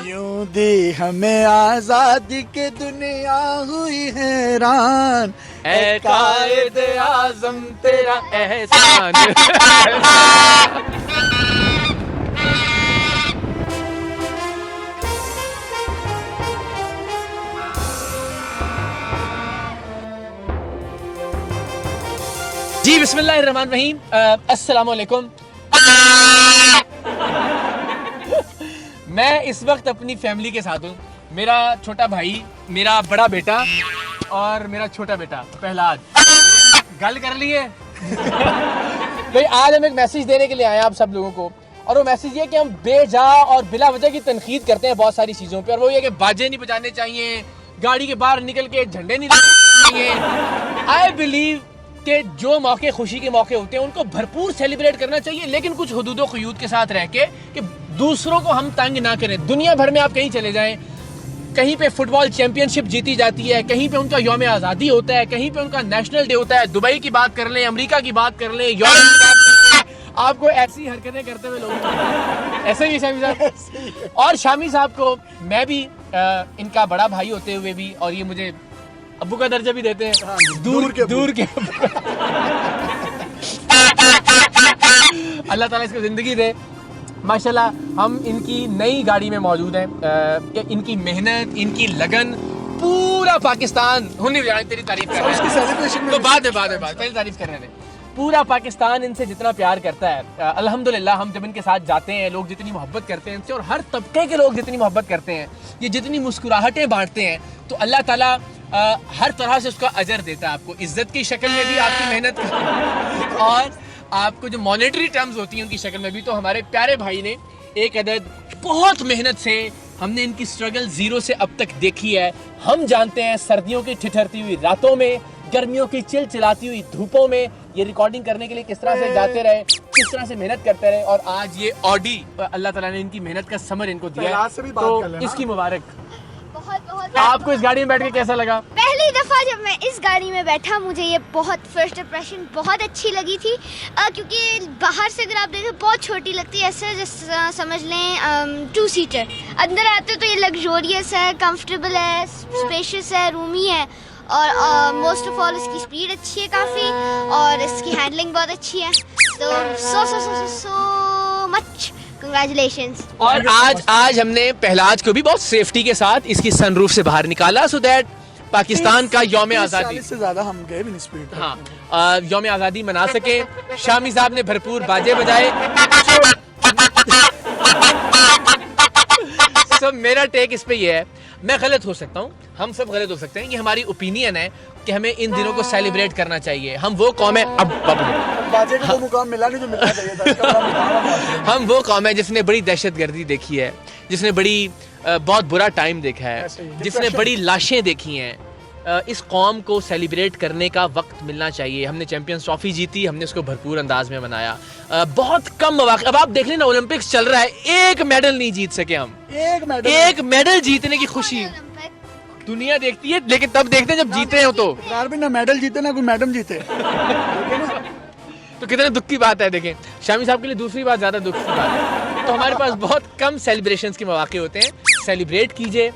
यूं दी हमें आजादी के दुनिया हुई हैरान, ऐ कायद आज़म तेरा एहसान। जी बिस्मिल्लाहिर्रहमानिर्रहीम, अस्सलाम वालेकुम। मैं इस वक्त अपनी फैमिली के साथ हूँ। मेरा छोटा भाई, मेरा बड़ा बेटा और मेरा छोटा बेटा प्रहलाद। गल कर लिए। भाई आज हम एक मैसेज देने के लिए आए हैं आप सब लोगों को, और वो मैसेज ये कि हम बेजा और बिला वजह की तनकीद करते हैं बहुत सारी चीज़ों पे, और वो ये कि बाजे नहीं बजाने चाहिए, गाड़ी के बाहर निकल के झंडे नहीं लगाने चाहिए। आई बिलीव कि जो मौके खुशी के मौके होते हैं उनको भरपूर सेलिब्रेट करना चाहिए, लेकिन कुछ हुदूद क़ुयूद के साथ रह के कि दूसरों को हम तंग ना करें। दुनिया भर में आप कहीं चले जाएं, कहीं पे फुटबॉल चैंपियनशिप जीती जाती है, कहीं पे उनका यौम आज़ादी होता है, कहीं पे उनका नेशनल डे होता है। दुबई की बात कर लें, अमेरिका की बात कर लें, यूरोप की बात कर लें, आपको ऐसी हरकतें करते हुए लोग ऐसे ही शामी साहब। और शामी साहब को मैं भी इनका बड़ा भाई होते हुए भी, और ये मुझे अब्बू का दर्जा भी देते हैं। हाँ, दूर के अल्लाह ताला इसको जिंदगी दे। माशाल्लाह हम इनकी नई गाड़ी में मौजूद हैं। इनकी मेहनत, इनकी लगन, पूरा पाकिस्तान होने तेरी तारीफ कर रहा है। सेलिब्रेशन तो बाद पहले तारीफ कर रहे थे। पूरा पाकिस्तान इनसे जितना प्यार करता है, अल्हम्दुलिल्लाह हम जब इनके साथ जाते हैं, लोग जितनी मोहब्बत करते हैं इनसे, और हर तबके के लोग जितनी मोहब्बत करते हैं, ये जितनी मुस्कुराहटें बांटते हैं, तो अल्लाह ताला हर तरह से उसका अजर देता है आपको, इज्जत की शक्ल में भी आपकी मेहनत और आपको जो मॉनेटरी टर्म्स होती हैं उनकी शक्ल में भी। तो हमारे प्यारे भाई ने एक अदद बहुत मेहनत से, हमने इनकी स्ट्रगल जीरो से अब तक देखी है। हम जानते हैं सर्दियों की ठिठुरती हुई रातों में, गर्मियों की चिलचिलाती हुई धूपों में ये रिकॉर्डिंग करने के लिए किस तरह से जाते रहे, किस तरह से मेहनत करते रहे, और आज ये ऑडी अल्लाह ताला ने इनकी मेहनत का समर इनको दिया है, तो इसकी मुबारक। बहुत आपको इस गाड़ी में बैठ के कैसा लगा? पहली दफ़ा जब मैं इस गाड़ी में बैठा, मुझे ये बहुत फर्स्ट इंप्रेशन बहुत अच्छी लगी थी, क्योंकि बाहर से अगर आप देखें बहुत छोटी लगती है, ऐसे जैसे समझ लें 2 सीटर। अंदर आते तो ये लग्जोरियस है, कंफर्टेबल है, स्पेशियस है, रूमी है, और मोस्ट ऑफ ऑल इसकी स्पीड अच्छी है काफ़ी, और इसकी हैंडलिंग बहुत अच्छी है। तो सो मच Congratulations. और आज हमने प्रहलाद को भी बहुत सेफ्टी के साथ इसकी सनरूफ से बाहर निकाला, सो दैट पाकिस्तान का यौम आज़ादी से ज्यादा हम गए भी नहीं स्पीड। हाँ, यौम आज़ादी मना सके। शामी साहब ने भरपूर बाजे बजाए। सो मेरा टेक इस पे ये है, मैं गलत हो सकता हूँ, हम सब गलत हो सकते हैं, ये हमारी ओपिनियन है कि हमें इन दिनों को सेलिब्रेट करना चाहिए। हम वो कौम है, अब बाजे का मुकाम मिला नहीं जो मिलना चाहिए था, इसका बड़ा मुकाम है। हम वो कौम है जिसने बड़ी दहशतगर्दी देखी है, जिसने बड़ी बहुत बुरा टाइम देखा है, जिसने बड़ी लाशें देखी हैं। इस कौम को सेलिब्रेट करने का वक्त मिलना चाहिए। हमने चैंपियंस ट्रॉफी जीती, हमने उसको भरपूर अंदाज में मनाया। बहुत कम मौके, अब आप देख लेना ओलंपिक्स चल रहा है, एक मेडल नहीं जीत सके हम। एक मेडल जीतने की खुशी दुनिया देखती है, लेकिन तब देखते हैं जब जीते हो तो भी ना मेडल जीते ना कोई मैडम जीते। तो कितने दुख की बात है। देखें शामी साहब के लिए दूसरी बात ज्यादा दुख की बात है। तो हमारे पास बहुत कम सेलिब्रेशंस के मौके होते हैं, सेलिब्रेट कीजिए।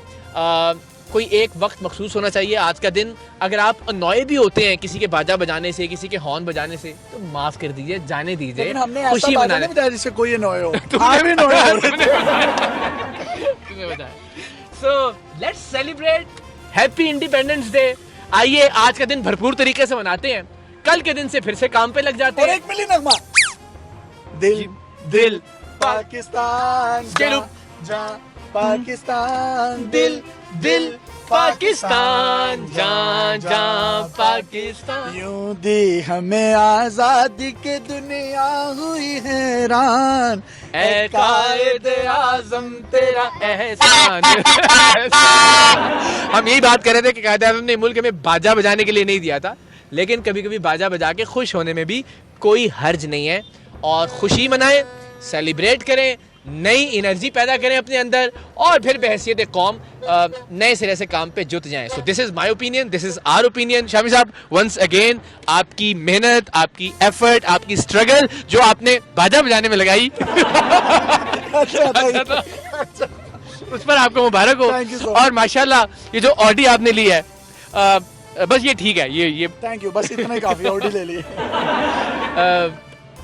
कोई एक वक्त मखसूस होना चाहिए आज का दिन। अगर आप अनॉय भी होते हैं किसी के बाजा बजाने से, किसी के हॉर्न बजाने से, तो माफ कर दीजिए, जाने दीजिए, खुशी मनाने। जिससे कोई अनॉय हो। So let's celebrate happy independence day. आइए आज का दिन भरपूर तरीके से मनाते हैं, कल के दिन से फिर से काम पे लग जाते हैं। और एक मिली नगमा, दिल दिल पाकिस्तान जा पाकिस्तान, दिल दिल पाकिस्तान जा पाकिस्तान। यूं दी हमें आजादी के दुनिया हुई हैरान, ऐ कायद आज़म तेरा एहसान। हम यही बात कर रहे थे कि कायद आज़म ने मुल्क में बाजा बजाने के लिए नहीं दिया था, लेकिन कभी कभी बाजा बजा के खुश होने में भी कोई हर्ज नहीं है। और खुशी मनाएं, सेलिब्रेट करें, नई एनर्जी पैदा करें अपने अंदर, और फिर बहैसियत कौम नए सिरे से काम पे जुट जाएं। So this is my opinion, this is our opinion. Shami साहब, वंस अगेन आपकी मेहनत, आपकी एफर्ट, आपकी स्ट्रगल जो आपने बाजा बजाने में लगाई, उस पर आपको मुबारक हो। Thank you so much. और माशाल्लाह ये जो ऑडी आपने ली है बस ये ठीक है, ये थैंक यू, बस इतना ही काफी, ऑडी ले लिए।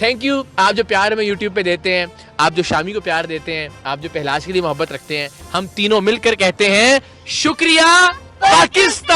Thank you. आप जो प्यार हमें यूट्यूब पे देते हैं, आप जो शामी को प्यार देते हैं, आप जो पहलाज के लिए मोहब्बत रखते हैं, हम तीनों मिलकर कहते हैं शुक्रिया पाकिस्तान।